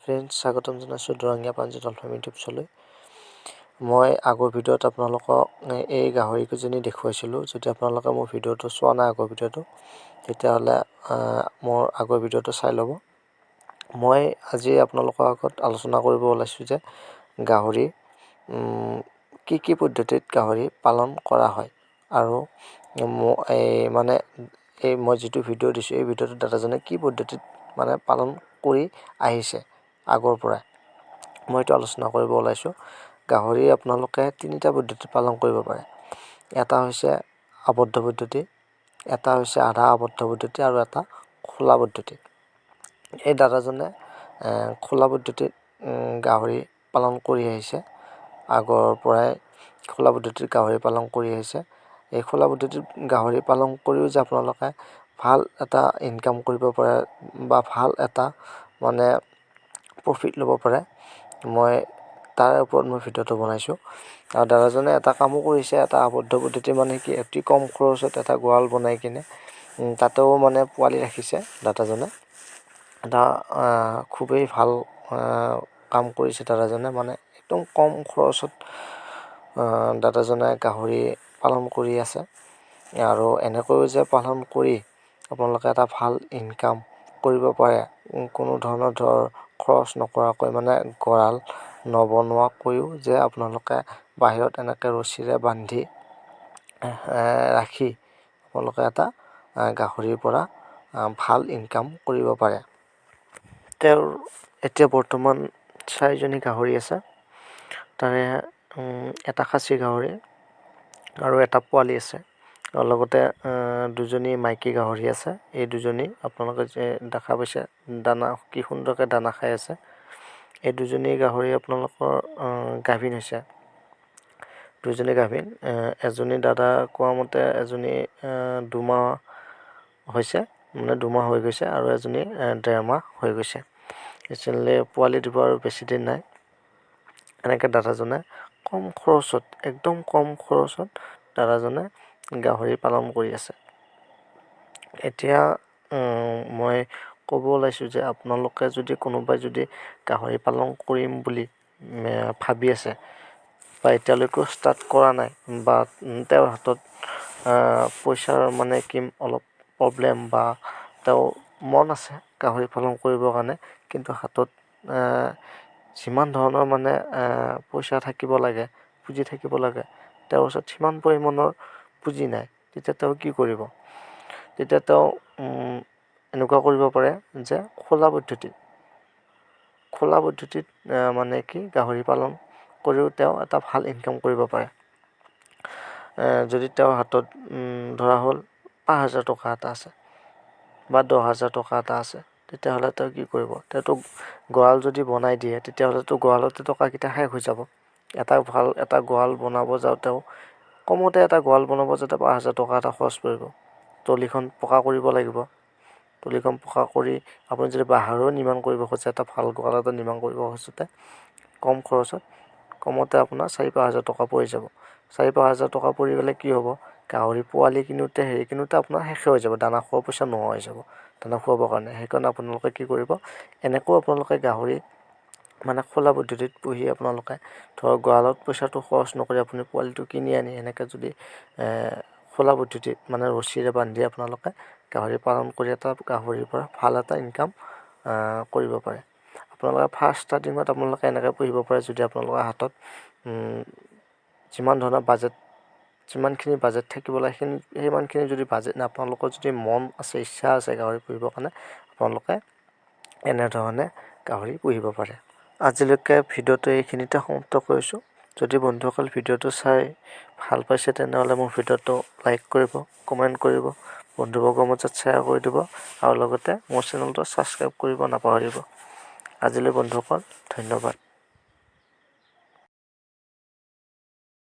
Friends, স্বাগতম জনাইছোঁ দৰঙীয়া পাঞ্জি dolphin YouTube চেনেললৈ। মই আগৰ ভিডিঅ'ত আপোনালোকক এই গাহৰিকেইজনী দেখুৱাইছিলোঁ। যদি আপোনালোকে মোৰ ভিডিঅ'টো চোৱা নাই আগৰ ভিডিঅ'টো, তেতিয়াহ'লে মোৰ আগৰ ভিডিঅ'টো চাই ল'ব। মই আজি আপোনালোকৰ আগত আলোচনা কৰিব ওলাইছোঁ যে গাহৰি কি পদ্ধতিত গাহৰি পালন কৰা হয়। আৰু মই যিটো ভিডিঅ' দিছোঁ, এই ভিডিঅ'টোত দাদাজনে কি পদ্ধতিত পালন কৰি আহিছে আগৰ পৰাই, মই এইটো আলোচনা কৰিব ওলাইছোঁ। গাহৰি আপোনালোকে তিনিটা পদ্ধতিত পালন কৰিব পাৰে। এটা হৈছে আবদ্ধ পদ্ধতি, এটা হৈছে আধা আবদ্ধ পদ্ধতি আৰু এটা খোলা পদ্ধতি। এই দাদাজনে খোলা পদ্ধতিত গাহৰি পালন কৰি আহিছে, আগৰ পৰাই খোলা পদ্ধতিত গাহৰি পালন কৰি আহিছে। এই খোলা পদ্ধতিত গাহৰি পালন কৰিও যে আপোনালোকে ভাল এটা ইনকাম কৰিব পাৰে বা ভাল এটা প্ৰফিট ল'ব পাৰে, মই তাৰ ওপৰত মই ভিডিঅ'টো বনাইছোঁ। আৰু দাদাজনে এটা কামো কৰিছে, এটা আবদ্ধ পদ্ধতি কি অতি কম খৰচত এটা গঁৰাল বনাই কিনে তাতেও পোৱালি ৰাখিছে দাদাজনে। এটা খুবেই ভাল কাম কৰিছে দাদাজনে, একদম কম খৰচত দাদাজনে গাহৰি পালন কৰি আছে। আৰু এনেকৈও যে পালন কৰি আপোনালোকে এটা ভাল ইনকাম কৰিব পাৰে, কোনো ধৰণৰ খৰচ নকৰাকৈ, গঁৰাল নবনোৱাকৈও যে আপোনালোকে বাহিৰত এনেকৈ ৰছীৰে বান্ধি ৰাখি আপোনালোকে এটা গাহৰিৰ পৰা ভাল ইনকাম কৰিব পাৰে। তেওঁৰ এতিয়া বৰ্তমান 4জনী গাহৰি আছে। তাৰে এটা খাচী গাহৰি আৰু এটা পোৱালি আছে, আৰু লগতে 2জনী মাইকী গাহৰি আছে। এই 2জনী আপোনালোকে যে দেখা পাইছে দানা কি সুন্দৰকৈ দানা খাই আছে। এই 2জনী গাহৰি আপোনালোকৰ গাভিন হৈছে। 2জনী গাভিন, এজনী দাদা কোৱা মতে এজনী 2 মাহ হৈছে, 2 মাহ হৈ গৈছে, আৰু এজনী 1.5 মাহ হৈ গৈছে। একচুৱেলি পোৱালি দিব আৰু বেছি দিন নাই। এনেকৈ দাদাজনে কম খৰচত, একদম কম খৰচত দাদাজনে গাহৰি পালন কৰি আছে। এতিয়া মই ক'ব ওলাইছোঁ যে আপোনালোকে যদি কোনোবাই যদি গাহৰি পালন কৰিম বুলি ভাবি আছে বা এতিয়ালৈকেও ষ্টাৰ্ট কৰা নাই, বা তেওঁৰ হাতত পইচাৰ অলপ প্ৰব্লেম, বা তেওঁৰ মন আছে গাহৰি পালন কৰিবৰ কাৰণে, কিন্তু হাতত যিমান ধৰণৰ পইচা থাকিব লাগে, পুঁজি থাকিব লাগে, তেওঁৰ ওচৰত সিমান পৰিমাণৰ পুঁজি নাই। তেতিয়া তেওঁ কি কৰিব? তেতিয়া তেওঁ এনেকুৱা কৰিব পাৰে যে খোলা পদ্ধতিত গাহৰি পালন কৰিও তেওঁ এটা ভাল ইনকাম কৰিব পাৰে। যদি তেওঁৰ হাতত ধৰা হ'ল 5,000 টকা এটা আছে বা 10,000 টকা এটা আছে, তেতিয়াহ'লে তেওঁ কি কৰিব? তেওঁতো গঁৰাল যদি বনাই দিয়ে, তেতিয়াহ'লেতো গঁৰালতে টকাকেইটা শেষ হৈ যাব। ভাল এটা গঁৰাল বনাব যাওঁতেও কমতে এটা গঁৰাল বনাব যাওঁতে 5,000 টকা এটা খৰচ পৰিব। তলিখন পকা কৰিব লাগিব। তলিখন পকা কৰি আপুনি যদি বাঁহৰো নিৰ্মাণ কৰিব খোজে, এটা ভাল গঁৰাল এটা নিৰ্মাণ কৰিব খোজোতে কম খৰচত, কমতে আপোনাৰ 4-5 হাজাৰ টকা পৰি যাব। 4-5 হাজাৰ টকা পৰি গ'লে কি হ'ব? গাহৰি পোৱালি কিনোতে আপোনাৰ শেষে হৈ যাব, দানা খোৱা পইচা নোহোৱা হৈ যাব, দানা খুৱাবৰ কাৰণে। সেইকাৰণে আপোনালোকে কি কৰিব? এনেকৈও আপোনালোকে গাহৰি খোলা পদ্ধতিত পুহি আপোনালোকে ধৰক গঁৰালত পইচাটো খৰচ নকৰি আপুনি পোৱালিটো কিনি আনি এনেকৈ যদি খোলা পদ্ধতিত ৰছীৰে বান্ধি আপোনালোকে গাহৰি পালন কৰি এটা গাহৰিৰ পৰা ভাল এটা ইনকাম কৰিব পাৰে। আপোনালোকে ফাৰ্ষ্ট ষ্টাৰ্টিঙত আপোনালোকে এনেকৈ পুহিব পাৰে, যদি আপোনালোকৰ হাতত যিমানখিনি বাজেট থাকিব লাগে, সিমানখিনি যদি আপোনালোকৰ যদি মন আছে, ইচ্ছা আছে গাহৰি পুহিবৰ কাৰণে, আপোনালোকে এনেধৰণে গাহৰি পুহিব পাৰে। আজিলৈকে ভিডিঅ'টো এইখিনিতে সমাপ্ত কৰিছোঁ। যদি বন্ধুসকল ভিডিঅ'টো চাই ভাল পাইছে, তেনেহ'লে মোৰ ভিডিঅ'টো লাইক কৰিব, কমেণ্ট কৰিব, বন্ধুবৰ্গৰ মাজত শ্বেয়াৰ কৰি দিব, আৰু লগতে মোৰ চেনেলটো ছাবস্ক্ৰাইব কৰিব নাপাহৰিব। আজিলৈ বন্ধুসকল, ধন্যবাদ।